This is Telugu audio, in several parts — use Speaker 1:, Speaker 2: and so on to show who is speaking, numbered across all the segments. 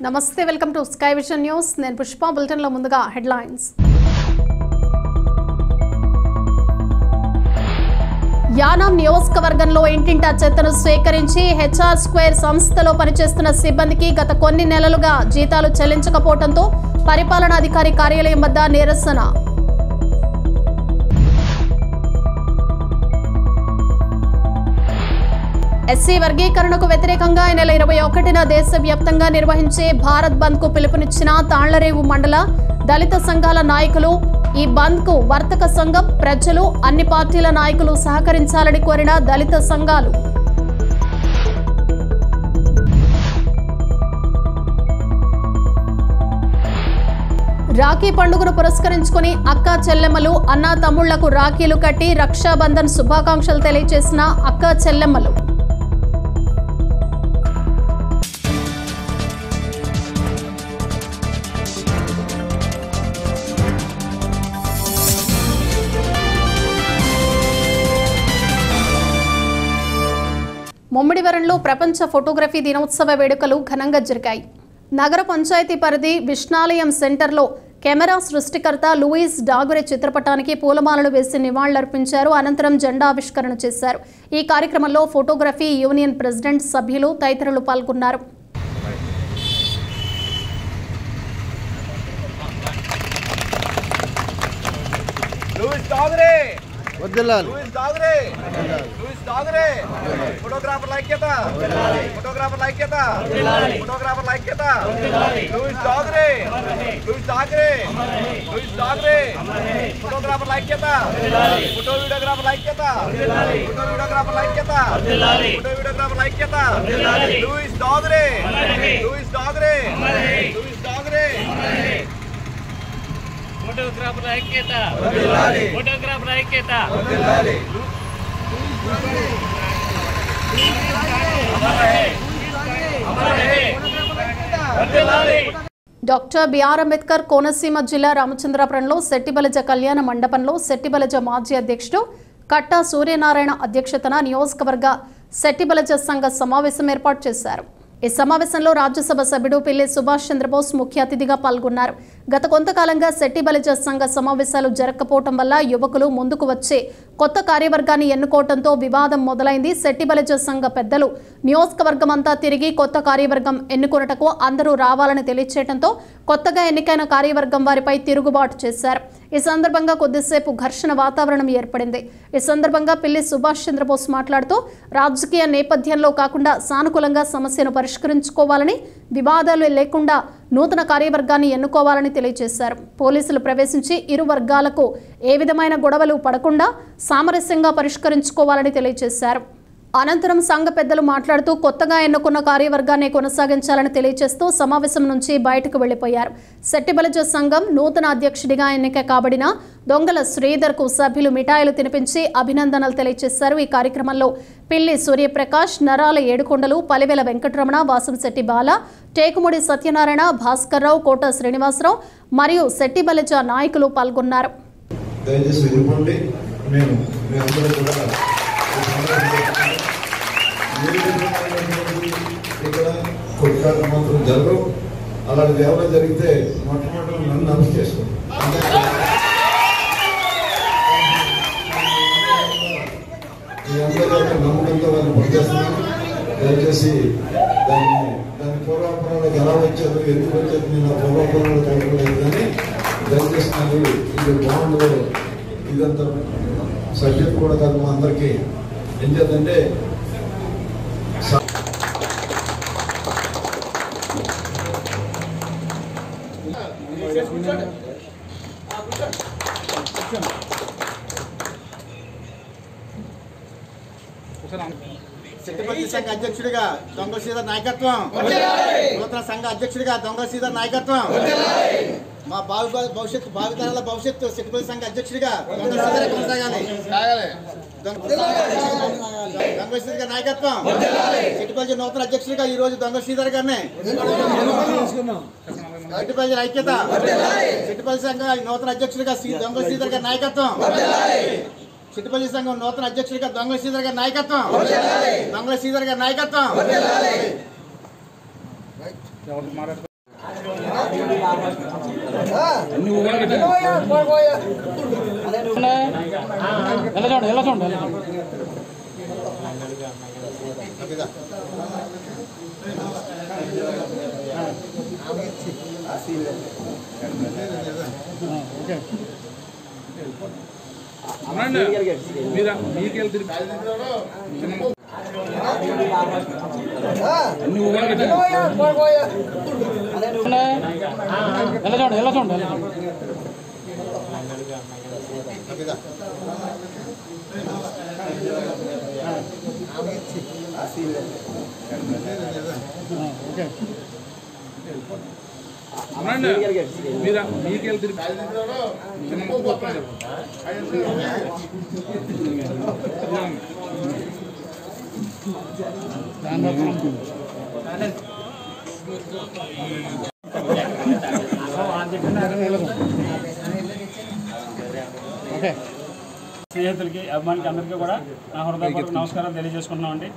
Speaker 1: నమస్తే welcome to sky vision news నేను పుష్ప బులెటిన్ లో ముందుగా హెడ్లైన్స్ యానాం నియోజకవర్గంలో ఇంటింటా చెత్తను స్వీకరించి హెచ్ఆర్ స్క్వేర్ సంస్థలో పనిచేస్తున్న సిబ్బందికి గత కొన్ని నెలలుగా జీతాలు చెల్లించకపోవడంతో పరిపాలనాధికారి కార్యాలయం వద్ద నిరసన ఎస్సీ వర్గీకరణకు వ్యతిరేకంగా ఈ నెల 21న దేశవ్యాప్తంగా నిర్వహించే భారత్ బంద్ కు పిలుపునిచ్చిన తాళ్లరేవు మండల దళిత సంఘాల నాయకులు ఈ బంద్ కు వర్తక సంఘం ప్రజలు అన్ని పార్టీల నాయకులు సహకరించాలని కోరిన దళిత సంఘాలు రాఖీ పండుగను పురస్కరించుకుని అక్కా చెల్లెమ్మలు అన్నా తమ్ముళ్లకు రాఖీలు కట్టి రక్షాబంధన్ శుభాకాంక్షలు తెలియజేసిన అక్కా చెల్లెమ్మలు ముమ్మిడివరంలో ప్రపంచ ఫోటోగ్రఫీ దినోత్సవ వేడుకలు ఘనంగా జరిగాయి. నగర పంచాయతీ పరిధి విష్ణాలయం సెంటర్లో కెమెరా సృష్టికర్త లూయిస్ డాగురే చిత్రపటానికి పూలమాలలు వేసి నివాళులర్పించారు. అనంతరం జెండా ఆవిష్కరణ చేశారు. ఈ కార్యక్రమంలో ఫోటోగ్రఫీ యూనియన్ ప్రెసిడెంట్ సభ్యులు తదితరులు పాల్గొన్నారు.
Speaker 2: फोटोग्राफर लाइक्यता फोटोग्राफर लाइक्यता फोटोग्राफर लाइक्यता लुइस डागरे फोटोग्राफर लाइक्यता फोटो वीडियोग्राफर लाइक्यता फोटो वीडियोग्राफर लाइक्यता फोटो वीडियोग्राफर लाइक्यता लुइस डागरे
Speaker 3: फोटोग्राफर ऐक्यता फोटोग्राफर ऐक्यता
Speaker 1: డాక్టర్ బిఆర్ అంబేద్కర్ కోనసీమ జిల్లా రామచంద్రాపురంలో శెట్టిబలజ కళ్యాణ మండపంలో శెట్టిబలజ మాజీ అధ్యక్షుడు కట్టా సూర్యనారాయణ అధ్యక్షతన నియోజకవర్గ శెట్టిబలజ సంఘ సమావేశం ఏర్పాటు చేశారు. ఈ సమావేశంలో రాజ్యసభ సభ్యుడు పిల్లి సుభాష్ చంద్రబోస్ ముఖ్య అతిథిగా పాల్గొన్నారు. గత కొంతకాలంగా శెట్టిబలజ సంఘ సమావేశాలు జరగకపోవడం వల్ల యువకులు ముందుకు వచ్చే కొత్త కార్యవర్గాన్ని ఎన్నుకోవడంతో వివాదం మొదలైంది. శెట్టిబలజ సంఘ పెద్దలు నియోజకవర్గం అంతా తిరిగి కొత్త కార్యవర్గం ఎన్నుకొనటకు అందరూ రావాలని తెలియచేయడంతో కొత్తగా ఎన్నికైన కార్యవర్గం వారిపై తిరుగుబాటు చేశారు. ఈ సందర్భంగా కొద్దిసేపు ఘర్షణ వాతావరణం ఏర్పడింది. ఈ సందర్భంగా పిల్లి సుభాష్ చంద్రబోస్ మాట్లాడుతూ రాజకీయ నేపథ్యంలో కాకుండా సానుకూలంగా సమస్యను పరిష్కరించుకోవాలని, వివాదాలు లేకుండా నూతన కార్యవర్గాన్ని ఎన్నుకోవాలని తెలియజేశారు. పోలీసులు ప్రవేశించి ఇరు వర్గాలకు ఏ విధమైన గొడవలు పడకుండా సామరస్యంగా పరిష్కరించుకోవాలని తెలియజేశారు. అనంతరం సంఘ పెద్దలు మాట్లాడుతూ కొత్తగా ఎన్నుకున్న కార్యవర్గాన్ని కొనసాగించాలని తెలియజేస్తూ సమావేశం నుంచి బయటకు వెళ్లిపోయారు. శెట్టిబలజ సంఘం నూతన అధ్యక్షుడిగా ఎన్నిక కాబడిన దొంగల శ్రీధర్కు సభ్యులు మిఠాయిలు తినిపించి అభినందనలు తెలియజేశారు. ఈ కార్యక్రమంలో పిల్లి సూర్యప్రకాష్, నరాల ఏడుకొండలు, పలివెల వెంకటరమణ, వాసంశెట్టి బాల, టేకుముడి సత్యనారాయణ, భాస్కర్రావు, కోట శ్రీనివాసరావు మరియు శెట్టిబలజ నాయకులు పాల్గొన్నారు.
Speaker 4: ఇక్కడ కొట్లాటలు మాత్రం జరగవు. అలాంటిది ఎవరో జరిగితే మొట్టమొదటి నన్ను అరెస్ట్ చేసుకోండి. మీ అందరూ నమ్మకంతో వాళ్ళని పనిచేస్తున్నాను. దయచేసి దాని పూర్వాపరాలకు ఎలా వచ్చారు, ఎందుకు వచ్చారు, నేను ఆ పూర్వాపరాలు కలగలేదు. కానీ దయచేసి నాకు ఇది బాగుండదు. ఇదంతా సబ్జెక్ట్ కూడా కాదు. మా అందరికీ ఏం చేద్దంటే
Speaker 2: శెట్టిబలజ సంఘ అధ్యక్షుడిగా దొంగల శ్రీధర్ నాయకత్వం, నూతన సంఘ అధ్యక్షుడిగా దొంగల శ్రీధర్ నాయకత్వం, మా భావితరాల భవిష్యత్తు శెట్టిబలజ సంఘ అధ్యక్షుడిగా దొంగల శ్రీధర్ కొనసాగాలి. దొంగల శ్రీధర్ నాయకత్వం, శెట్టిబలజ నూతన అధ్యక్షుడిగా ఈ రోజు దొంగల శ్రీధర్ గారిని, శెట్టిబలజ ఐక్యత, శెట్టిబలజ సంఘ నూతన అధ్యక్షుడిగా దొంగల శ్రీధర్ గారి నాయకత్వం, చిట్టుపల్లి సంఘం నూతన అధ్యక్షుడిగా దొంగల శ్రీధర్ గారి నాయకత్వం, దొంగల శ్రీధర్ గారి నాయకత్వం.
Speaker 5: స్నేహితులకి అభిమానికి అందరికీ కూడా నా హృదయపూర్వక నమస్కారం తెలియజేసుకుంటున్నామండి.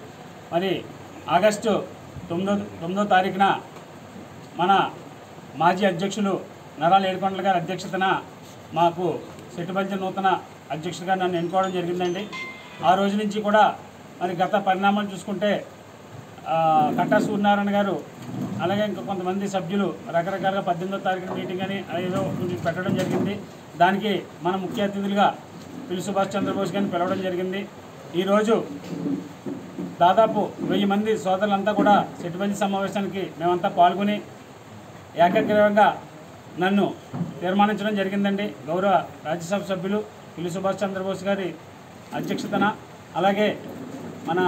Speaker 5: మరి ఆగస్టు 9వ తారీఖున మన మాజీ అధ్యక్షులు నరాల ఏడుకొండల గారి అధ్యక్షతన మాకు సెట్టిబలిజ నూతన అధ్యక్షుడిగా నన్ను ఎన్నుకోవడం జరిగిందండి. ఆ రోజు నుంచి కూడా మరి గత పరిణామాలు చూసుకుంటే కట్టా సూర్యనారాయణ గారు అలాగే ఇంకా కొంతమంది సభ్యులు రకరకాలుగా 18వ తారీఖున మీటింగ్ అని ఏదో పెట్టడం జరిగింది. దానికి మన ముఖ్య అతిథులుగా పిల్లి సుభాష్ చంద్రబోస్ గారిని పిలవడం జరిగింది. ఈరోజు దాదాపు 1000 మంది సోదరులంతా కూడా సెట్టిబలిజ సమావేశానికి మేమంతా పాల్గొని ఏకగ్రీవంగా నన్ను తీర్మానించడం జరిగిందండి. గౌరవ రాజ్యసభ సభ్యులు పిల్లి సుభాష్ చంద్రబోస్ గారి అధ్యక్షతన అలాగే మన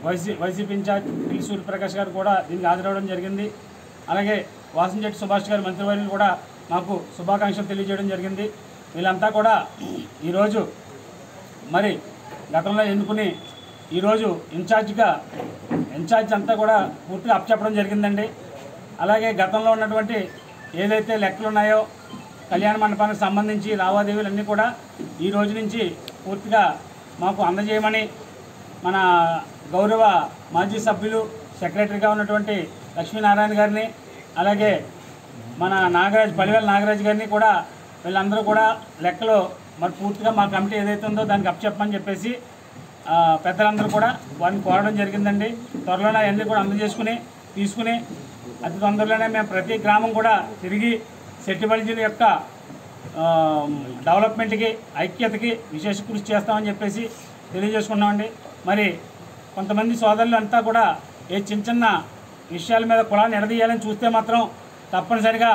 Speaker 5: వైసీపీ ఇన్ఛార్జ్ పిల్లి సూర్యప్రకాష్ గారు కూడా దీనికి హాజరవడం జరిగింది. అలాగే వాసంశెట్టి సుభాష్ గారి మంత్రివర్యులు కూడా మాకు శుభాకాంక్షలు తెలియజేయడం జరిగింది. వీళ్ళంతా కూడా ఈరోజు మరి గతంలో ఎన్నుకుని ఈరోజు ఇన్ఛార్జ్ అంతా కూడా పూర్తిగా అప్పచెప్పడం జరిగిందండి. అలాగే గతంలో ఉన్నటువంటి ఏదైతే లెక్కలు ఉన్నాయో కళ్యాణ మండపానికి సంబంధించి లావాదేవీలన్నీ కూడా ఈ రోజు నుంచి పూర్తిగా మాకు అందజేయమని మన గౌరవ మాజీ సభ్యులు సెక్రటరీగా ఉన్నటువంటి లక్ష్మీనారాయణ గారిని అలాగే మన పలివేల నాగరాజు గారిని కూడా వీళ్ళందరూ కూడా లెక్కలు మరి పూర్తిగా మా కమిటీ ఏదైతే ఉందో దానికి అప్పచెప్పమని చెప్పేసి పెద్దలందరూ కూడా వారిని కోరడం జరిగిందండి. త్వరలోనే అవన్నీ కూడా తీసుకుని అతి తొందరలోనే మేము ప్రతి గ్రామం కూడా తిరిగి సెట్టిబలిజల యొక్క డెవలప్మెంట్కి ఐక్యతకి విశేష కృషి చేస్తామని చెప్పేసి తెలియజేసుకున్నామండి. మరి కొంతమంది సోదరులు అంతా కూడా చిన్న విషయాల మీద కులాన్ని ఎడదీయాలని చూస్తే మాత్రం తప్పనిసరిగా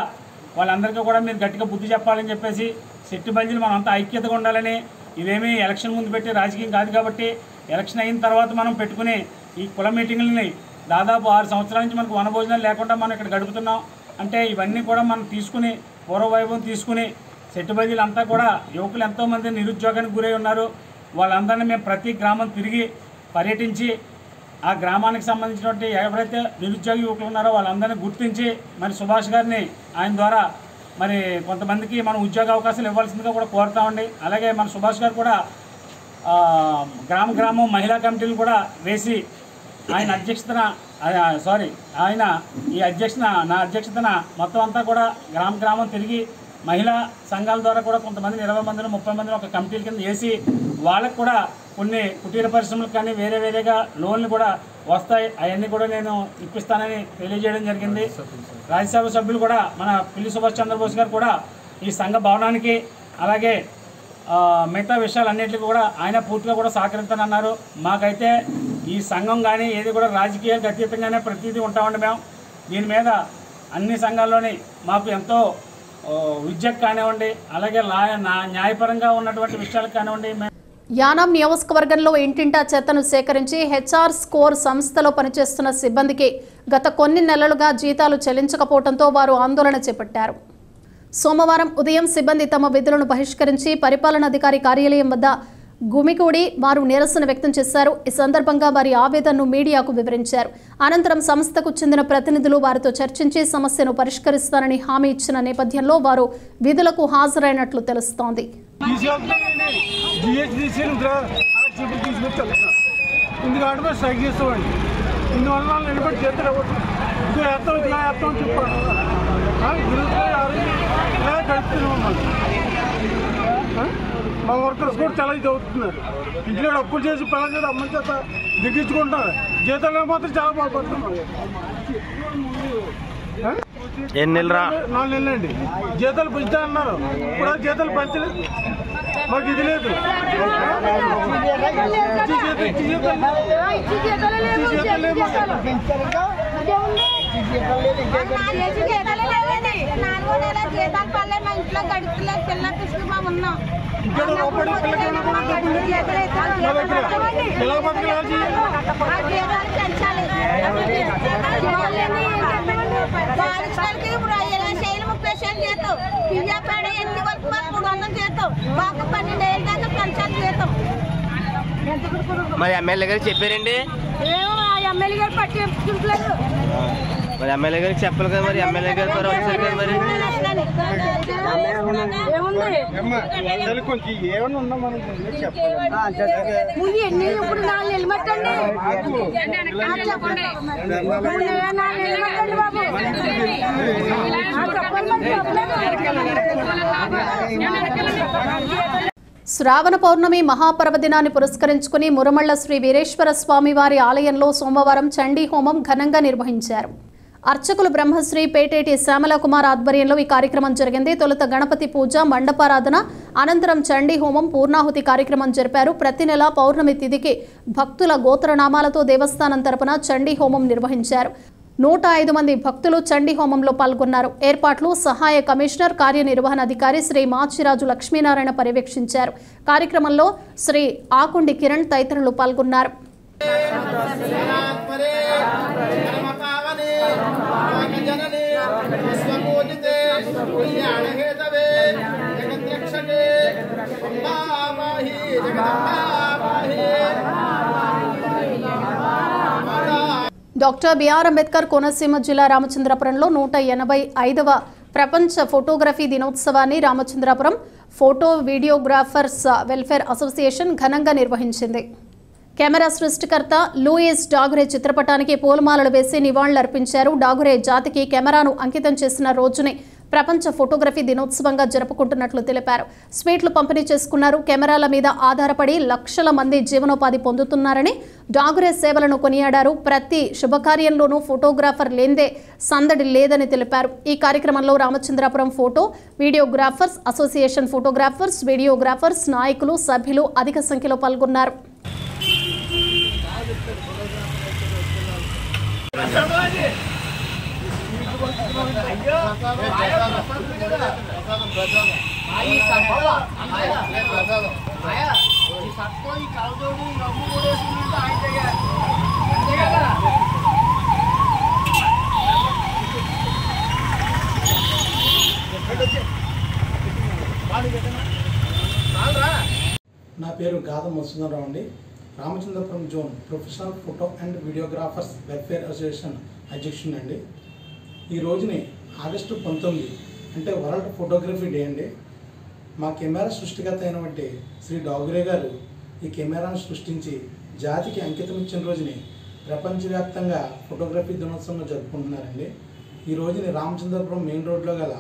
Speaker 5: వాళ్ళందరికీ కూడా మీరు గట్టిగా బుద్ధి చెప్పాలని చెప్పేసి సెట్టిబలిజలు మనం అంతా ఐక్యతగా ఉండాలని ఇదేమీ ఎలక్షన్ ముందు పెట్టి రాజకీయం కాదు కాబట్టి ఎలక్షన్ అయిన తర్వాత మనం పెట్టుకుని ఈ కుల మీటింగులని దాదాపు 6 సంవత్సరాల నుంచి మనకు వనభోజనాలు లేకుండా మనం ఇక్కడ గడుపుతున్నాం. అంటే ఇవన్నీ కూడా మనం తీసుకుని పూర్వవైభవం తీసుకుని సెట్టిబలిజలు అంతా కూడా యువకులు ఎంతోమంది నిరుద్యోగానికి గురై ఉన్నారు. వాళ్ళందరినీ మేము ప్రతి గ్రామం తిరిగి పర్యటించి ఆ గ్రామానికి సంబంధించినటువంటి ఎవరైతే నిరుద్యోగ యువకులు ఉన్నారో వాళ్ళందరినీ గుర్తించి మరి సుభాష్ గారిని ఆయన ద్వారా మరి కొంతమందికి మనం ఉద్యోగ అవకాశాలు ఇవ్వాల్సిందిగా కూడా కోరుతామండి. అలాగే మన సుభాష్ గారు కూడా గ్రామం మహిళా కమిటీలు కూడా వేసి ఆయన నా అధ్యక్షతన మొత్తం అంతా కూడా గ్రామం తిరిగి మహిళా సంఘాల ద్వారా కూడా కొంతమందిని 20 మందిని 30 మందిని ఒక కమిటీల కింద వేసి వాళ్ళకు కూడా కొన్ని కుటీర పరిశ్రమలకు కానీ వేరేగా లోన్లు కూడా వస్తాయి. అవన్నీ కూడా నేను ఇప్పిస్తానని తెలియజేయడం జరిగింది. రాజ్యసభ సభ్యులు కూడా మన పిల్లి సుభాష్ చంద్రబోస్ గారు కూడా ఈ సంఘ భవనానికి అలాగే మిగతా విషయాలన్నింటికి కూడా ఆయన పూర్తిగా కూడా సహకరిస్తానన్నారు. మాకైతే ఈ సంఘం కానీ ఏది కూడా రాజకీయాలకు అతీతంగానే ప్రతిదీ ఉంటామండి. మేము దీని మీద అన్ని సంఘాల్లోని మాకు ఎంతో విద్యకు కానివ్వండి అలాగే న్యాయపరంగా ఉన్నటువంటి విషయాలకు కానివ్వండి.
Speaker 1: యానాం నియోజకవర్గంలో ఇంటింటా చెత్తను సేకరించి హెచ్ఆర్ స్కోర్ సంస్థలో పనిచేస్తున్న సిబ్బందికి గత కొన్ని నెలలుగా జీతాలు చెల్లించకపోవడంతో వారు ఆందోళన చేపట్టారు. సోమవారం ఉదయం సిబ్బంది తమ విధులను బహిష్కరించి పరిపాలనాధికారి కార్యాలయం వద్ద గుమికూడి వారు నిరసన వ్యక్తం చేశారు. ఈ సందర్భంగా వారి ఆవేదనను మీడియాకు వివరించారు. అనంతరం సంస్థకు చెందిన ప్రతినిధులు వారితో చర్చించి సమస్యను పరిష్కరిస్తారని హామీ ఇచ్చిన నేపథ్యంలో వారు విధులకు హాజరైనట్లు తెలుస్తోంది.
Speaker 6: ఇలా గడుపుతున్నాం మా వర్కర్స్ కూడా చాలా ఇది అవుతున్నారు. ఇంట్లో అప్పులు చేసి పిల్లల చేత అమ్మని చేత దిగించుకుంటారు. జీతాలు మాత్రం చాలా బాగుపడుతున్నారు.
Speaker 7: 4 నెలలు
Speaker 6: అండి జీతాలు పెంచుతా అన్నారు. ఇప్పుడు జీతాలు పెంచలేదు. మాకు ఇది లేదు.
Speaker 7: మరి ఎమ్మెల్యే గారికి చెప్పారండి?
Speaker 8: ఎమ్మెల్యే గారు పట్టించుకోలేదు.
Speaker 7: మరి ఎమ్మెల్యే గారికి చెప్పాలి కదా. మరి ఎమ్మెల్యే గారు వచ్చారు కదా. మరి
Speaker 6: ఏమన్నా ఉందా మనం చెప్పాలి.
Speaker 8: ముందు ఎన్ని ఇప్పుడు 4 నెలలు మట్టండి.
Speaker 1: శ్రావణ పౌర్ణమి మహాపర్వదినాన్ని పురస్కరించుకుని మురమళ్ల శ్రీ వీరేశ్వర స్వామి వారి ఆలయంలో సోమవారం చండీ హోమం ఘనంగా నిర్వహించారు. అర్చకులు బ్రహ్మశ్రీ పేటేటి శ్యామలకుమార్ ఆధ్వర్యంలో ఈ కార్యక్రమం జరిగింది. తొలుత గణపతి పూజ, మండపారాధన, అనంతరం చండీ హోమం, పూర్ణాహుతి కార్యక్రమం జరిపారు. ప్రతి నెల పౌర్ణమి తిథికి భక్తుల గోత్రనామాలతో దేవస్థానం తరపున చండీ హోమం నిర్వహించారు. 105 మంది భక్తులు చండీ హోమంలో పాల్గొన్నారు. ఏర్పాట్లు సహాయ కమిషనర్ కార్యనిర్వహణాధికారి శ్రీ మాచిరాజు లక్ష్మీనారాయణ పర్యవేక్షించారు. కార్యక్రమంలో శ్రీ ఆకుండి కిరణ్ తదితరులు పాల్గొన్నారు. డాక్టర్ బిఆర్ అంబేద్కర్ కోనసీమ జిల్లా రామచంద్రపురంలో 185వ ప్రపంచ ఫోటోగ్రఫీ దినోత్సవాన్ని Ramachandrapuram photo videographers welfare association ఘనంగా నిర్వహించింది. కెమెరా సృష్టికర్త లూయిస్ డాగురే చిత్రపటానికి పూలమాలలు వేసి నివాళులర్పించారు. డాగురే జాతికి కెమెరాను అంకితం చేసిన రోజుని ప్రపంచ ఫోటోగ్రఫీ దినోత్సవంగా జరుపుకుంటున్నట్లు తెలిపారు. స్వీట్లు పంపిణీ చేసుకున్నారు. కెమెరాల మీద ఆధారపడి లక్షల మంది జీవనోపాధి పొందుతున్నారని డాగురే సేవలను కొనియాడారు. ప్రతి శుభకార్యంలోనూ ఫోటోగ్రాఫర్ లేందే సందడి లేదని తెలిపారు. ఈ కార్యక్రమంలో Ramachandrapuram photo videographers association photographers, videographers, నాయకులు, సభ్యులు అధిక సంఖ్యలో పాల్గొన్నారు.
Speaker 9: నా పేరు గాద మధుసూదనరావు అండి. Ramachandrapuram zone professional photo and videographers welfare association అధ్యక్షుడు అండి. ఈ రోజుని ఆగస్టు 19 అంటే వరల్డ్ ఫోటోగ్రఫీ డే అండి. మా కెమెరా సృష్టికర్త అయినటువంటి శ్రీ డాగురే గారు ఈ కెమెరాను సృష్టించి జాతికి అంకితం ఇచ్చిన రోజుని ప్రపంచవ్యాప్తంగా ఫోటోగ్రఫీ దినోత్సవంగా జరుపుకుంటున్నారండి. ఈ రోజుని రామచంద్రపురం మెయిన్ రోడ్లో గల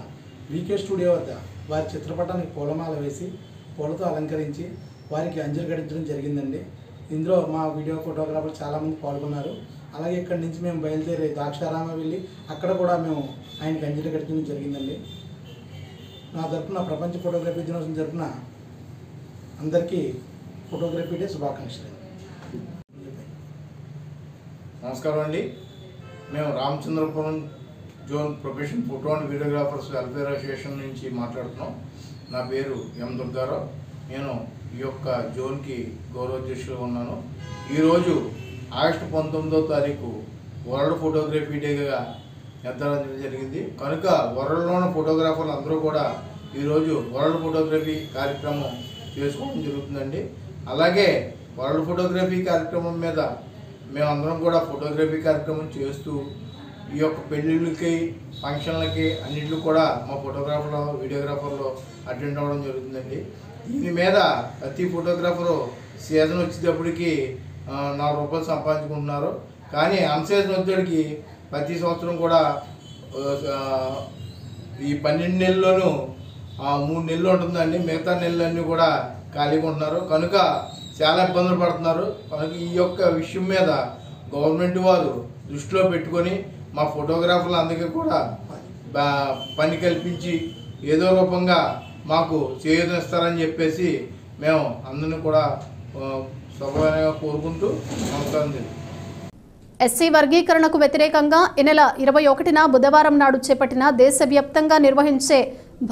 Speaker 9: వీకే స్టూడియో వద్ద వారి చిత్రపటానికి పూలమాల వేసి పూలతో అలంకరించి వారికి అంజలి గడించడం జరిగిందండి. ఇందులో మా వీడియో ఫోటోగ్రాఫర్లు చాలామంది పాల్గొన్నారు. అలాగే ఇక్కడి నుంచి మేము బయలుదేరి ద్రాక్షారామ వెళ్ళి అక్కడ కూడా మేము ఆయనకి అంజలి గడించడం జరిగిందండి. నా తరపున ప్రపంచ ఫోటోగ్రఫీ దినోత్సవం జరుపున అందరికీ ఫోటోగ్రఫీ డే శుభాకాంక్షలు.
Speaker 10: నమస్కారం అండి. మేము Ramachandrapuram zone professional photo and videographers welfare association నుంచి మాట్లాడుతున్నాం. నా పేరు ఎం దుర్గారావు. నేను ఈ యొక్క జోన్కి గౌరవాధ్యక్షులుగా ఉన్నాను. ఈరోజు ఆగస్టు 19వ తారీఖు వరల్డ్ ఫోటోగ్రఫీ డేగా నిర్ధారించడం జరిగింది. కనుక వరల్డ్లోని ఫోటోగ్రాఫర్లు అందరూ కూడా ఈరోజు వరల్డ్ ఫోటోగ్రఫీ కార్యక్రమం చేసుకోవడం జరుగుతుందండి. అలాగే వరల్డ్ ఫోటోగ్రఫీ కార్యక్రమం మీద మేమందరం కూడా ఫోటోగ్రఫీ కార్యక్రమం చేస్తూ ఈ యొక్క పెళ్ళిళ్ళకి, ఫంక్షన్లకి అన్నింటికి కూడా మా ఫోటోగ్రాఫర్లు, వీడియోగ్రాఫర్లు అటెండ్ అవ్వడం జరుగుతుందండి. దీని మీద ప్రతి ఫోటోగ్రాఫరు సీజన్ వచ్చేటప్పటికి 4 రూపాయలు సంపాదించుకుంటున్నారు. కానీ అన్సీజన్ వచ్చేటికి ప్రతి సంవత్సరం కూడా ఈ 12 నెలల్లోనూ 3 నెలలు ఉంటుందండి, మిగతా నెలలన్నీ కూడా ఖాళీగా ఉంటున్నారు. కనుక చాలా ఇబ్బందులు పడుతున్నారు. కనుక ఈ యొక్క విషయం మీద గవర్నమెంట్ వారు దృష్టిలో పెట్టుకొని మా ఫోటోగ్రాఫర్లు అందరికీ కూడా పని కల్పించి ఏదో రూపంగా మాకు చేయూతనిస్తారని చెప్పేసి మేము అందరినీ కూడా సభగా కోరుకుంటూ నమస్కారం.
Speaker 1: ఎస్సీ వర్గీకరణకు వ్యతిరేకంగా ఈ నెల 21న బుధవారం నాడు చేపట్టిన దేశవ్యాప్తంగా నిర్వహించే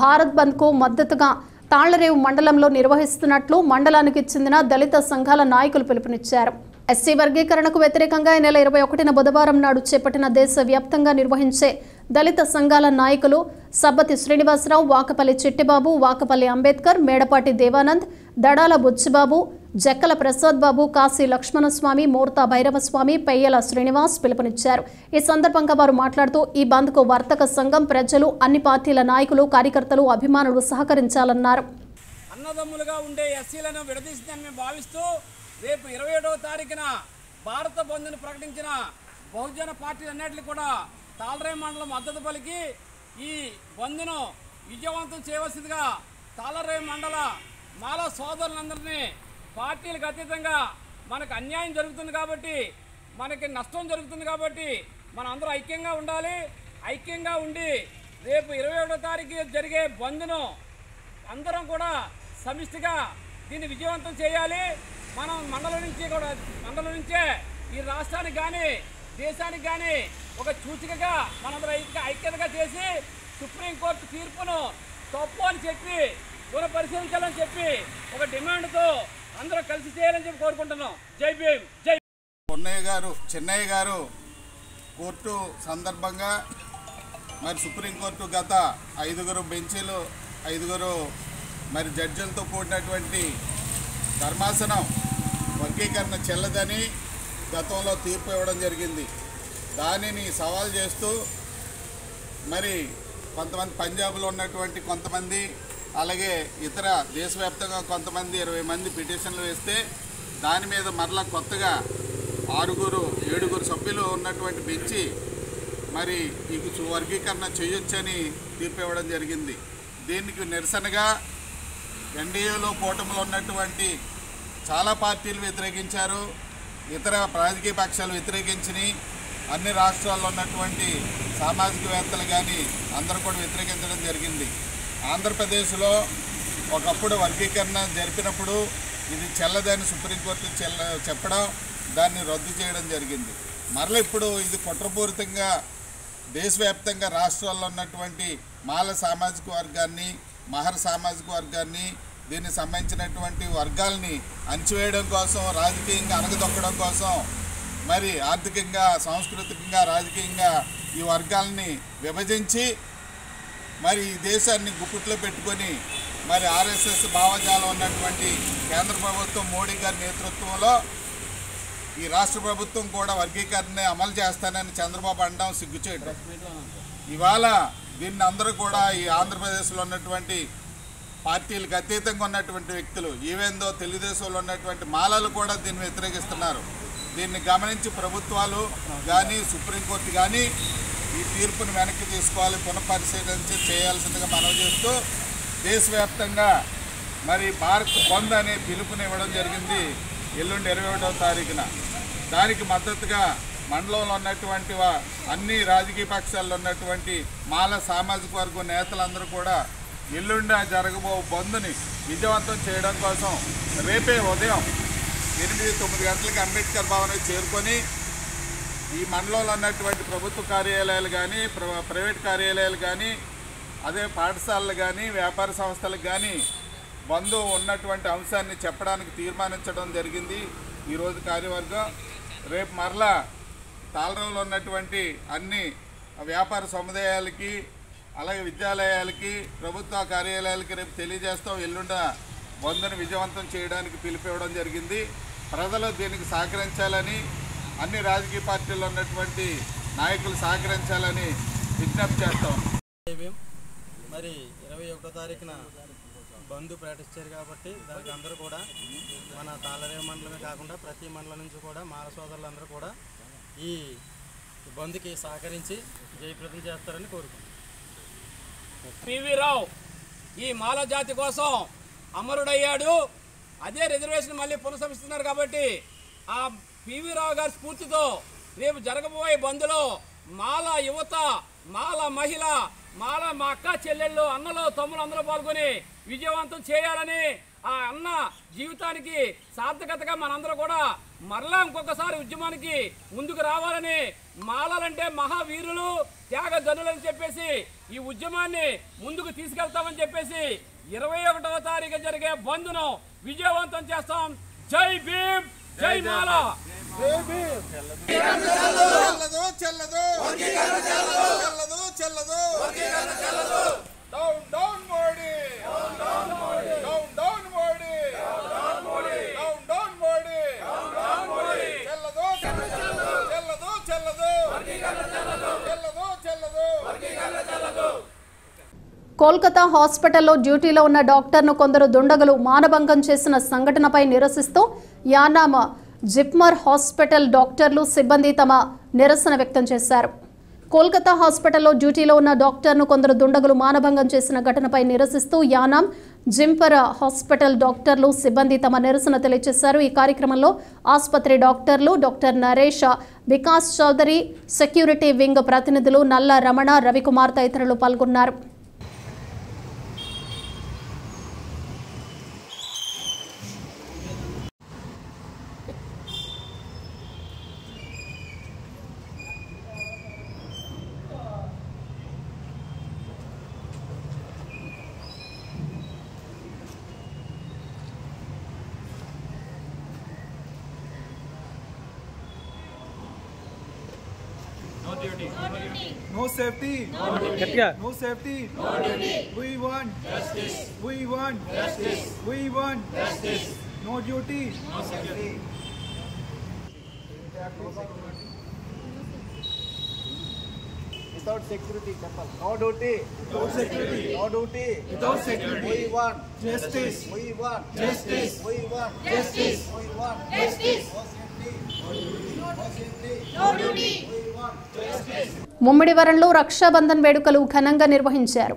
Speaker 1: భారత్ బంద్కు మద్దతుగా తాళ్లరేవు మండలంలో నిర్వహిస్తున్నట్లు మండలానికి చెందిన దళిత సంఘాల నాయకులు పిలుపునిచ్చారు. ఎస్సీ వర్గీకరణకు వ్యతిరేకంగా ఈ నెల 21న బుధవారం నాడు చేపట్టిన దేశవ్యాప్తంగా నిర్వహించే దళిత సంఘాల నాయకులు సబ్బతి శ్రీనివాసరావు, వాకపల్లి చిట్టిబాబు, వాకపల్లి అంబేద్కర్, మేడపాటి దేవానంద్, దడాల బుచ్చిబాబు, జక్కల ప్రసాద్ బాబు, కాశీ లక్ష్మణస్వామి, మోర్తా భైరవస్వామి, పెయ్యల శ్రీనివాస్ పిలుపునిచ్చారు. ఈ సందర్భంగా వారు మాట్లాడుతూ ఈ బంద్కు వర్తక సంఘం, ప్రజలు, అన్ని పార్టీల నాయకులు, కార్యకర్తలు, అభిమానులు సహకరించాలన్నారు.
Speaker 11: అన్నదమ్ములుగా ఉండే ఎస్సీలను విడదీసిందని మేము భావిస్తూ రేపు 27వ తారీఖున భారత బంద్ను ప్రకటించిన బహుజన పార్టీలన్నింటినీ కూడా తాళ్లరేవు మండలం మద్దతు పలికి ఈ బంద్ను విజయవంతం చేయవలసిందిగా తాళ్లరేవు మండల మాల సోదరులందరినీ పార్టీలకు అతీతంగా మనకు అన్యాయం జరుగుతుంది కాబట్టి, మనకి నష్టం జరుగుతుంది కాబట్టి మనం అందరూ ఐక్యంగా ఉండాలి. ఐక్యంగా ఉండి రేపు 27వ తారీఖు జరిగే బంద్ను అందరం కూడా సమిష్టిగా దీన్ని విజయవంతం చేయాలి. మనం మండలం నుంచే ఈ రాష్ట్రానికి కానీ దేశానికి కానీ ఒక సూచికగా మనందరూ ఐక్యతగా చేసి సుప్రీంకోర్టు తీర్పును తప్పు అని చెప్పి పునఃపరిశీలించాలని చెప్పి ఒక డిమాండ్తో అందరూ కలిసి చేయాలని చెప్పి కోరుకుంటున్నాం. జై భీమ్. జై
Speaker 12: చెన్నయ్య గారు కోర్టు సందర్భంగా మరి సుప్రీంకోర్టు గత 5 బెంచీలు 5 మరి జడ్జిలతో కూడినటువంటి ధర్మాసనం వర్గీకరణ చెల్లదని గతంలో తీర్పు ఇవ్వడం జరిగింది. దానిని సవాల్ చేస్తూ మరి కొంతమంది పంజాబ్లో ఉన్నటువంటి కొంతమంది, అలాగే ఇతర దేశవ్యాప్తంగా కొంతమంది 20 మంది పిటిషన్లు వేస్తే దాని మీద మరలా కొత్తగా 6-7 సభ్యులు ఉన్నటువంటి బెంచి మరి ఈ వర్గీకరణ చేయొచ్చని తీర్పు ఇవ్వడం జరిగింది. దీనికి నిరసనగా ఎన్డీఏలో కూటమిలో ఉన్నటువంటి చాలా పార్టీలు వ్యతిరేకించారు, ఇతర రాజకీయ పక్షాలు వ్యతిరేకించినాయి. అన్ని రాష్ట్రాల్లో ఉన్నటువంటి సామాజికవేత్తలు కానీ అందరూ కూడా వ్యతిరేకించడం జరిగింది. ఆంధ్రప్రదేశ్లో ఒకప్పుడు వర్గీకరణ జరిపినప్పుడు ఇది చెల్లదని సుప్రీంకోర్టు చెప్పడం, దాన్ని రద్దు చేయడం జరిగింది. మరలా ఇప్పుడు ఇది కుట్రపూరితంగా దేశవ్యాప్తంగా రాష్ట్రాల్లో ఉన్నటువంటి మాల సామాజిక వర్గాన్ని, మహర్ సామాజిక వర్గాన్ని, దీనికి సంబంధించినటువంటి వర్గాల్ని అణచివేయడం కోసం, రాజకీయంగా అణగదొక్కడం కోసం, మరి ఆర్థికంగా, సాంస్కృతికంగా, రాజకీయంగా ఈ వర్గాలని విభజించి మరి ఈ దేశాన్ని గుప్పిట్లో పెట్టుకొని మరి ఆర్ఎస్ఎస్ భావజాలం ఉన్నటువంటి కేంద్ర ప్రభుత్వం మోడీ గారి నేతృత్వంలో ఈ రాష్ట్ర ప్రభుత్వం కూడా వర్గీకరణని అమలు చేస్తానని చంద్రబాబు అనడం సిగ్గుచేయడం. ఇవాళ దీన్ని అందరూ కూడా ఈ ఆంధ్రప్రదేశ్లో ఉన్నటువంటి పార్టీలకు అతీతంగా ఉన్నటువంటి వ్యక్తులు, ఈవెందో తెలుగుదేశంలో ఉన్నటువంటి మాలలు కూడా దీన్ని వ్యతిరేకిస్తున్నారు. దీన్ని గమనించి ప్రభుత్వాలు కానీ సుప్రీంకోర్టు కానీ ఈ తీర్పును వెనక్కి తీసుకోవాలి, పునఃపరిశీలన చేయాల్సిందిగా మనవి చేస్తూ దేశవ్యాప్తంగా మరి భారత్ బంద్ అనే పిలుపునివ్వడం జరిగింది ఎల్లుండి 21వ తారీఖున. దానికి మద్దతుగా మండలంలో ఉన్నటువంటి అన్ని రాజకీయ పక్షాల్లో ఉన్నటువంటి మాల సామాజిక వర్గం నేతలందరూ కూడా ఎల్లుండి జరగబో బంద్ని విజయవంతం చేయడం కోసం రేపే ఉదయం 8-9 గంటలకి అంబేద్కర్ భవన్ చేరుకొని ఈ మండలంలో ఉన్నటువంటి ప్రభుత్వ కార్యాలయాలు కానీ, ప్రైవేట్ కార్యాలయాలు కానీ, అదే పాఠశాలలు కానీ, వ్యాపార సంస్థలకు కానీ బంద్ ఉన్నటువంటి అంశాన్ని చెప్పడానికి తీర్మానించడం జరిగింది ఈరోజు కార్యవర్గం. రేపు మరలా తాళ్లరేవులో ఉన్నటువంటి అన్ని వ్యాపార సముదాయాలకి, అలాగే విద్యాలయాలకి, ప్రభుత్వ కార్యాలయాలకి రేపు తెలియజేస్తాం. ఎల్లుండ బంద్ని విజయవంతం చేయడానికి పిలిపివ్వడం జరిగింది. ప్రజలు దీనికి సహకరించాలని, అన్ని రాజకీయ పార్టీల్లో ఉన్నటువంటి నాయకులు సహకరించాలని విజ్ఞప్తి చేస్తాం.
Speaker 13: మరి 21వ తారీఖున బంద్ ప్రకటించారు కాబట్టి దానికి అందరూ కూడా మన తాళ్లరేవు మండలమే కాకుండా ప్రతి మండలం నుంచి కూడా మాల సోదరులందరూ కూడా ఈ బంద్కి సహకరించి జయప్రదం చేస్తారని కోరుకుంటున్నాం.
Speaker 11: పివి రావు ఈ మాల జాతి కోసం అమరుడయ్యాడు. అదే రిజర్వేషన్ మళ్ళీ పునఃసమీక్షిస్తున్నారు కాబట్టి ఆ పివి రావు గారి స్ఫూర్తితో రేపు జరగబోయే బంద్లో మాల యువత, మాల మహిళ, మాల మా అక్క చెల్లెళ్ళు, అన్నలు, తమ్ముళ్ళు అందరూ పాల్గొని విజయవంతం చేయాలని, ఆ అన్న జీవితానికి సార్థకతగా మనందరూ కూడా మరలా ఇంకొకసారి ఉద్యమానికి ముందుకు రావాలని, మాలలంటే మహావీరులు, త్యాగధనులని చెప్పేసి ఈ ఉద్యమాన్ని ముందుకు తీసుకెళ్తామని చెప్పేసి 21వ తారీఖు జరిగే బంద్ను విజయవంతం చేస్తాం. జై భీమ్, జై మాల.
Speaker 1: కోల్కతా హాస్పిటల్లో డ్యూటీలో ఉన్న డాక్టర్ను కొందరు దుండగులు మానభంగం చేసిన సంఘటనపై నిరసిస్తూ యానాం జిప్మర్ హాస్పిటల్ డాక్టర్లు, సిబ్బంది తమ నిరసన వ్యక్తం చేశారు. కోల్కతా హాస్పిటల్లో డ్యూటీలో ఉన్న డాక్టర్ను కొందరు దుండగులు మానభంగం చేసిన ఘటనపై నిరసిస్తూ యానాం జింపర్ హాస్పిటల్ డాక్టర్లు, సిబ్బంది తమ నిరసన తెలియజేశారు. ఈ కార్యక్రమంలో ఆసుపత్రి డాక్టర్లు doctor Naresh, Vikas Chaudhary, security wing ప్రతినిధులు నల్ల రమణ, రవికుమార్ తదితరులు పాల్గొన్నారు.
Speaker 14: No safety. No duty. No safety. No duty. We want justice. We want justice. We want justice. No duty. No safety.
Speaker 2: Without security, no duty.
Speaker 14: Without security.
Speaker 2: No duty.
Speaker 14: Without security.
Speaker 2: We want
Speaker 14: justice.
Speaker 2: We want
Speaker 14: justice.
Speaker 2: We want
Speaker 14: justice.
Speaker 2: We want
Speaker 14: justice.
Speaker 2: No duty.
Speaker 1: ముమ్మిడివరంలో Rakshabandhan వేడుకలు ఘనంగా నిర్వహించారు.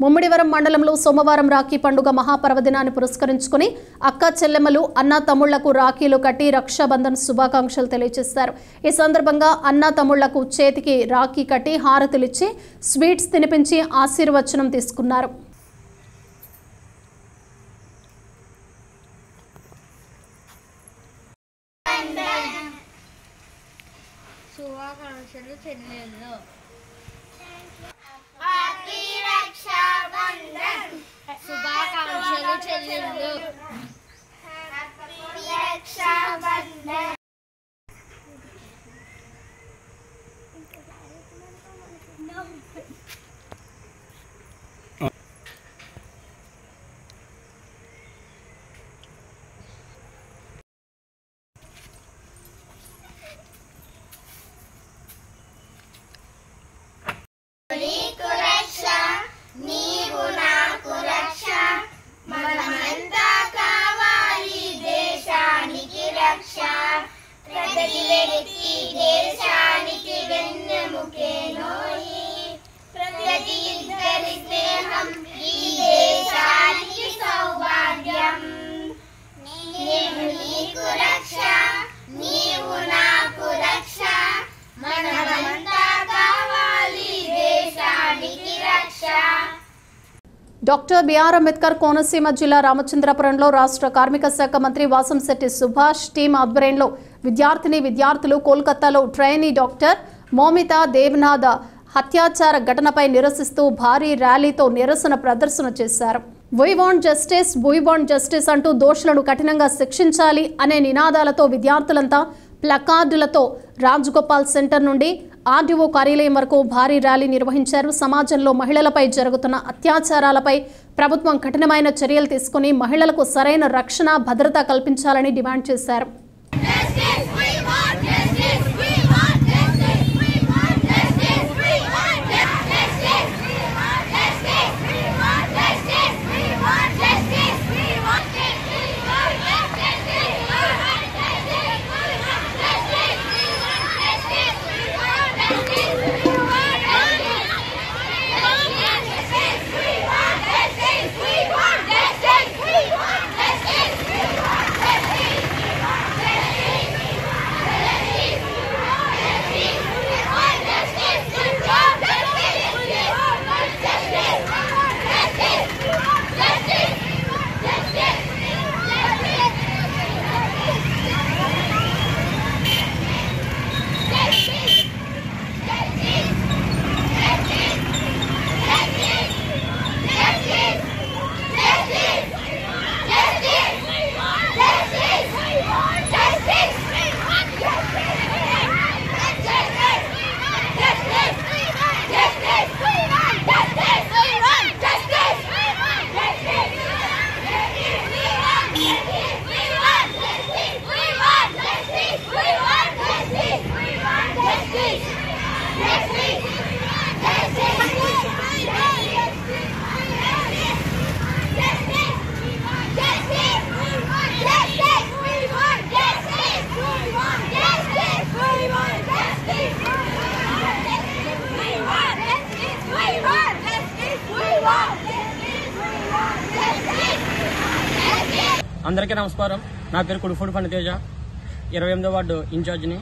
Speaker 1: ముమ్మిడివరం మండలంలో సోమవారం రాఖీ పండుగ మహాపర్వదినాన్ని పురస్కరించుకుని అక్క చెల్లెమ్మలు, అన్నా తమ్ముళ్లకు రాఖీలు కట్టి రక్షాబంధన్ శుభాకాంక్షలు తెలియజేశారు. ఈ సందర్భంగా అన్నా తమ్ముళ్లకు చేతికి రాఖీ కట్టి హారతులిచ్చి స్వీట్స్ తినిపించి ఆశీర్వచనం తీసుకున్నారు.
Speaker 8: శుభాకాంక్షలు చెల్లెళ్ళు. శుభాకాంక్షలు చెల్లెళ్ళు. డాక్టర్ బిఆర్ అంబేద్కర్ కోనసీమ జిల్లా రామచంద్రపురంలో రాష్ట్ర కార్మిక శాఖ మంత్రి వాసంశెట్టి సుభాష్ టీం ఆధ్వర్యంలో విద్యార్థులు కోల్కతాలో ట్రైనీ డాక్టర్ మోమితా దేవ్నాథ్ హత్యాచార ఘటనపై నిరసిస్తూ భారీ ర్యాలీతో నిరసన ప్రదర్శన చేశారు. We want justice, we want justice అంటూ దోషులను కఠినంగా శిక్షించాలి అనే నినాదాలతో విద్యార్థులంతా ప్లకార్డులతో రాజగోపాల్ సెంటర్ నుండి ఆర్డీఓ కార్యాలయం వరకు భారీ ర్యాలీ నిర్వహించారు. సమాజంలో మహిళలపై జరుగుతున్న అత్యాచారాలపై ప్రభుత్వం కఠినమైన చర్యలు తీసుకుని మహిళలకు సరైన రక్షణ, భద్రత కల్పించాలని డిమాండ్ చేశారు.
Speaker 15: అందరికీ నమస్కారం. నా పేరు కుడిఫూడి ఫణితేజ, 28వ వార్డు ఇన్ఛార్జిని.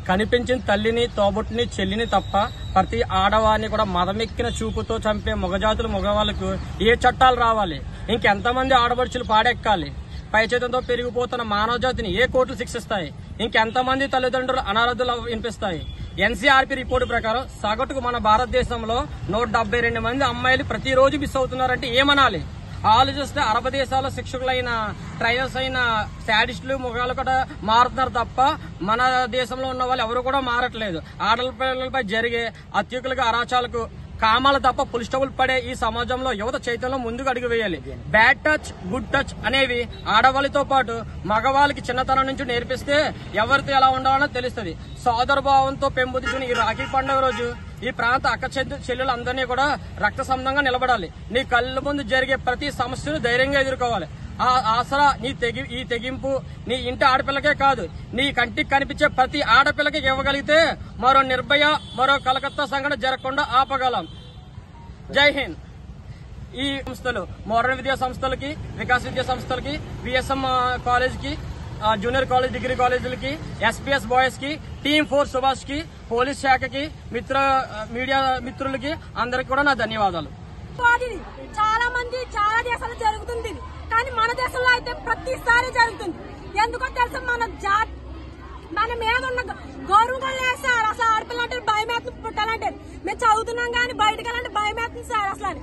Speaker 15: కనిపించిన తల్లిని, తోబుట్టుని, చెల్లిని తప్ప ప్రతి ఆడవారిని కూడా మదమెక్కిన చూపుతో చంపే మగజాతులు మగవాళ్ళకు ఏ చట్టాలు రావాలి? ఇంకెంతమంది ఆడపడుచులు పాడెక్కాలి? పైచేతంతో పెరిగిపోతున్న మానవ జాతిని ఏ కోర్టులు శిక్షిస్తాయి? ఇంకెంతమంది తల్లిదండ్రులు అనారోగ్యాలు వినిపిస్తాయి? ఎన్సీఆర్పీ రిపోర్టు ప్రకారం సగటుకు మన భారతదేశంలో 172 మంది అమ్మాయిలు ప్రతిరోజు మిస్ అవుతున్నారంటే ఏమనాలి? ఆలోచిస్తే అరబ్ దేశాల్లో శిక్షకులైన, ట్రైనర్స్ అయిన శాడిస్టులు మగాళ్ళు కూడా మారుతున్నారు తప్ప మన దేశంలో ఉన్న వాళ్ళు ఎవరు కూడా మారట్లేదు. ఆడపిల్లలపై జరిగే అత్యుకులుగా అరాచాలకు కామాలు తప్ప ఫుల్ స్టాపులు పడే ఈ సమాజంలో యువత చైతన్యం ముందుకు అడుగు వేయాలి. బ్యాడ్ టచ్, గుడ్ టచ్ అనేవి ఆడవాళ్ళతో పాటు మగవాళ్ళకి చిన్నతనం నుంచి నేర్పిస్తే ఎవరితో ఎలా ఉండాలనో తెలుస్తుంది. సోదర భావంతో పెంపొందించిన ఈ రాఖీ పండుగ రోజు ఈ ప్రాంత అక్క చెల్లెలందరినీ కూడా రక్త సంబంధంగా నిలబడాలి. నీ కళ్ళ ముందు జరిగే ప్రతి సమస్యను ధైర్యంగా ఎదుర్కోవాలి. ఆ ఆసరా ఈ తెగింపు నీ ఇంటి ఆడపిల్లకే కాదు, నీ కంటికి కనిపించే ప్రతి ఆడపిల్లకి ఇవ్వగలిగితే మరో నిర్భయ, మరో కలకత్తా సంఘటన జరగకుండా ఆపగలం. జై హింద్. ఈ సంస్థలు మోడర్న్ విద్యా సంస్థలకి, వికాస్ విద్యా సంస్థలకి, విఎస్ఎం కాలేజ్కి, జూనియర్ కాలేజ్, డిగ్రీ కాలేజీలకి, ఎస్పీఎస్ బాయ్స్ కి, టీమ్ 4 సుభాష్ కి, పోలీస్ శాఖకి, మీడియా మిత్రులకి అందరికి కూడా నా ధన్యవాదాలు.
Speaker 16: చాలా మంది చాలా దేశాల్లో జరుగుతుంది, కానీ మన దేశంలో అయితే ప్రతిసారి జరుగుతుంది. ఎందుకో తెలుసా? మన మీద ఉన్న గౌరవం లేదు సార్. అసలు ఆడపిల్ల అంటే భయం వేస్తుంది, పుట్టాలంటే మేము చదువుతున్నాం కానీ బయటకు వెళ్ళాలంటే భయం వేస్తుంది సార్ అసలు.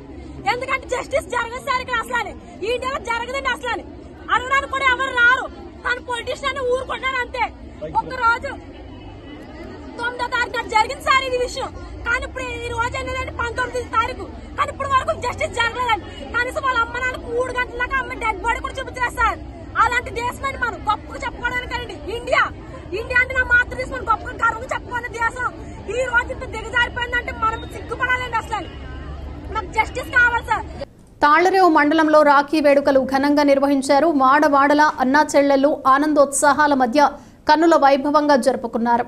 Speaker 16: ఎందుకంటే జస్టిస్ జరగదు సార్ ఇక్కడ అసలు. ఈ ఇండియాలో జరగదండి అసలు. అడగడానికి కూడా ఎవరు రారు. తన పొలిటీషియన్ ఊరుకుంటున్నారు అంతే. ఒక్కరోజు 9వ తారీఖు జరిగింది సార్ ఇది విషయం. కానీ ఇప్పుడు ఈ రోజు ఏంటంటే 19వ తారీఖు, కానీ ఇప్పుడు వరకు జస్టిస్ జరగలేదండి. కనీసం వాళ్ళ అమ్మ నాన్న 3 గంటల దాకా అమ్మ డెడ్ బాడీ కూడా చూపించలేదు సార్. అలాంటి దేశం అండి మనం గొప్పగా చెప్పుకోవడానికండి ఇండియా. ఇండియా అంటే నా మాతృదేశం గొప్పగా గర్వంగా చెప్పుకునే దేశం ఈ రోజు ఇంత దిగజారిపోయిందంటే మనం సిగ్గుపడాలండి అసలు. నాకు జస్టిస్ కావాలి సార్.
Speaker 1: తాళ్లరేవు మండలంలో రాఖీ వేడుకలు ఘనంగా నిర్వహించారు. వాడవాడల అన్నా చెల్లెళ్లు ఆనందోత్సాహాల మధ్య కన్నుల వైభవంగా జరుపుకున్నారు.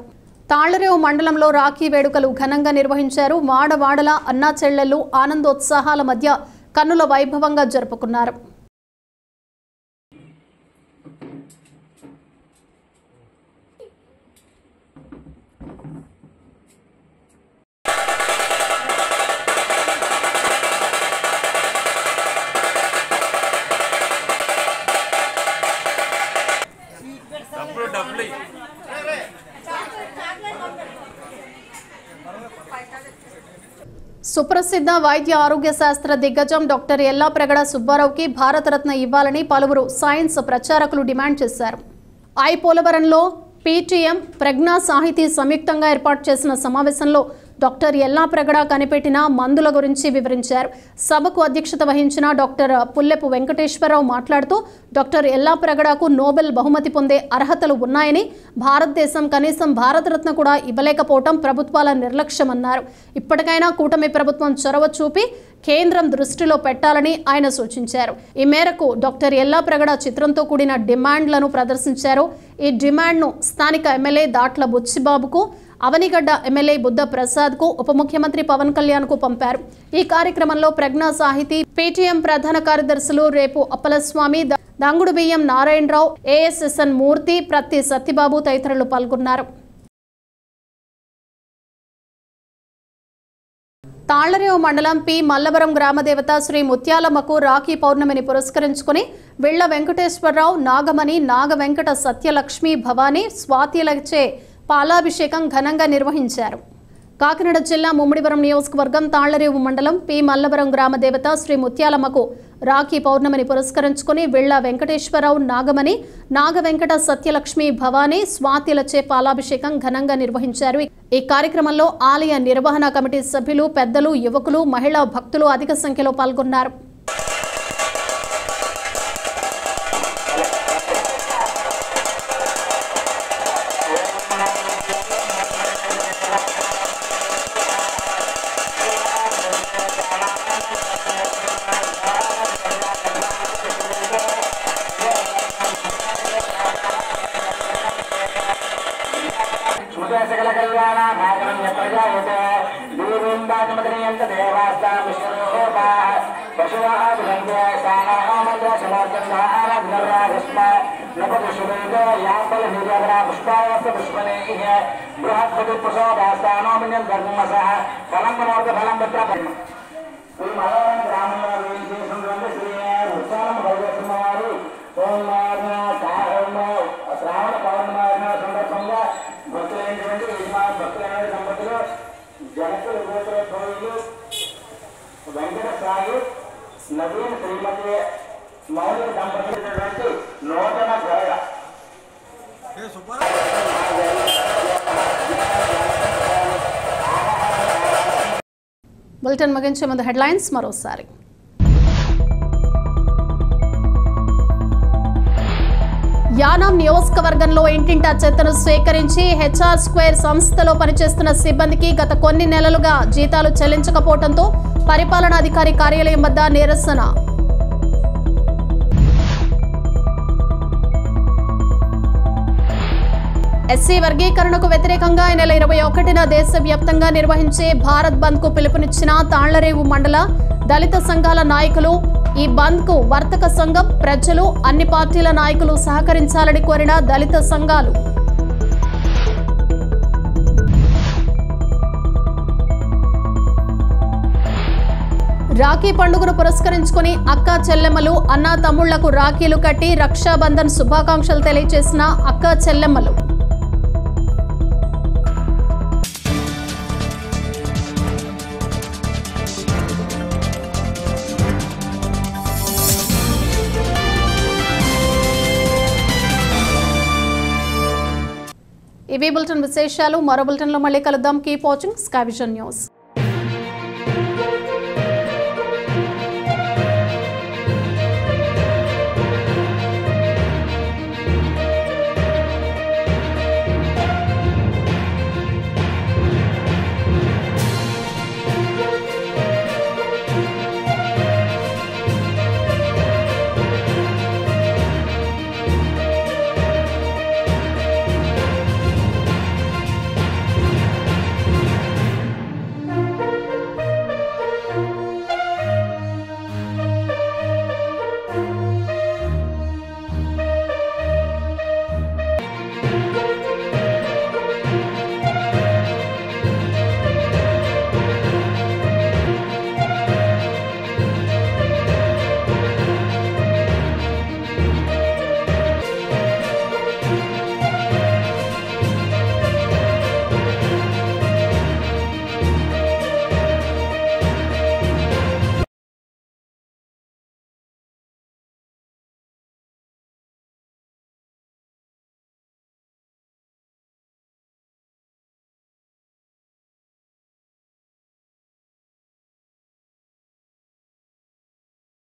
Speaker 1: తాళ్లరేవు మండలంలో రాఖీ వేడుకలు ఘనంగా నిర్వహించారు. వాడవాడల అన్నా చెల్లెళ్లు ఆనందోత్సాహాల మధ్య కన్నుల వైభవంగా జరుపుకున్నారు. సుప్రసిద్ధ వైద్య ఆరోగ్య శాస్త్ర దిగ్గజం డాక్టర్ ఎల్లాప్రగడ సుబ్బారావుకి భారతరత్న ఇవ్వాలని పలువురు సైన్స్ ప్రచారకులు డిమాండ్ చేశారు. పోలవరంలో పీటీఎం, ప్రజ్ఞా సాహితీ సంయుక్తంగా ఏర్పాటు చేసిన సమావేశంలో డాక్టర్ ఎల్లాప్రగడ కనిపెట్టిన మందుల గురించి వివరించారు. సభకు అధ్యక్షత వహించిన డాక్టర్ పుల్లెపు వెంకటేశ్వరరావు మాట్లాడుతూ డాక్టర్ ఎల్లాప్రగడకు నోబెల్ బహుమతి పొందే అర్హతలు ఉన్నాయని, భారతదేశం కనీసం భారతరత్న కూడా ఇవ్వలేకపోవడం ప్రభుత్వాల నిర్లక్ష్యమన్నారు. ఇప్పటికైనా కూటమి ప్రభుత్వం చొరవ చూపి కేంద్రం దృష్టిలో పెట్టాలని ఆయన సూచించారు. ఈ మేరకు డాక్టర్ ఎల్లాప్రగడ చిత్రంతో కూడిన డిమాండ్లను ప్రదర్శించారు. ఈ డిమాండ్ను స్థానిక ఎమ్మెల్యే దాట్ల బుచ్చిబాబుకు, అవనిగడ్డ ఎమ్మెల్యే బుద్ధ ప్రసాద్కు, ఉప ముఖ్యమంత్రి పవన్ కళ్యాణ్కు పంపారు. ఈ కార్యక్రమంలో ప్రజ్ఞా సాహితీ పీటీఎం ప్రధాన కార్యదర్శులు రేపు అప్పలస్వామి, దంగుడు బియ్యం నారాయణరావు, ఏఎస్ఎస్ఎన్ మూర్తి, ప్రత్తి సత్యబాబు తదితరులు పాల్గొన్నారు. తాళ్లరేవు మండలం పి మల్లవరం గ్రామదేవత శ్రీ ముత్యాలమ్మకు రాఖీ పౌర్ణమిని పురస్కరించుకుని విళ్ల వెంకటేశ్వరరావు, నాగమణి, నాగ వెంకట సత్యలక్ష్మి, భవానీ, స్వాతిలచే పాలాభిషేకం ఘనంగా నిర్వహించారు. కాకినాడ జిల్లా ముమ్మిడివరం నియోజకవర్గం తాళ్లరేవు మండలం పి మల్లవరం గ్రామదేవత శ్రీ ముత్యాలమ్మకు రాఖీ పౌర్ణమిని పురస్కరించుకుని విళ్ల వెంకటేశ్వరరావు, నాగమణి, నాగ వెంకట సత్యలక్ష్మి, భవానీ, స్వాతిలచే పాలాభిషేకం ఘనంగా నిర్వహించారు. ఈ కార్యక్రమంలో ఆలయ నిర్వహణ కమిటీ సభ్యులు, పెద్దలు, యువకులు, మహిళా భక్తులు అధిక సంఖ్యలో పాల్గొన్నారు.
Speaker 17: పశువాహ వెంకట సాయి నవీన్ శ్రీమతి మౌలిక దంపతులైనటువంటి నూతన గరగ
Speaker 1: బులెటిన్ ముగించే ముందు హెడ్లైన్స్ మరోసారి. యానాం నియోజకవర్గంలో ఇంటింటా చెత్తను స్వీకరించి హెచ్ఆర్ స్క్వేర్ సంస్థలో పనిచేస్తున్న సిబ్బందికి గత కొన్ని నెలలుగా జీతాలు చెల్లించకపోవడంతో పరిపాలనాధికారి కార్యాలయం వద్ద నిరసన. ఎస్సీ వర్గీకరణకు వ్యతిరేకంగా ఈ నెల 21న దేశవ్యాప్తంగా నిర్వహించే భారత్ బంద్ కు పిలుపునిచ్చిన తాళ్లరేవు మండల దళిత సంఘాల నాయకులు. ఈ బంద్ కు వర్తక సంఘం, ప్రజలు, అన్ని పార్టీల నాయకులు సహకరించాలని కోరిన దళిత సంఘాలు. రాఖీ పండుగను పురస్కరించుకుని అక్కా చెల్లెమ్మలు, అన్నా తమ్ముళ్లకు రాఖీలు కట్టి రక్షాబంధన్ శుభాకాంక్షలు తెలియజేసిన అక్కా చెల్లెమ్మలు. ఇవి బులెటిన్ విశేషాలు. మరో బులెటిన్లో మళ్ళీ కలుద్దాం. Keep watching sky vision news.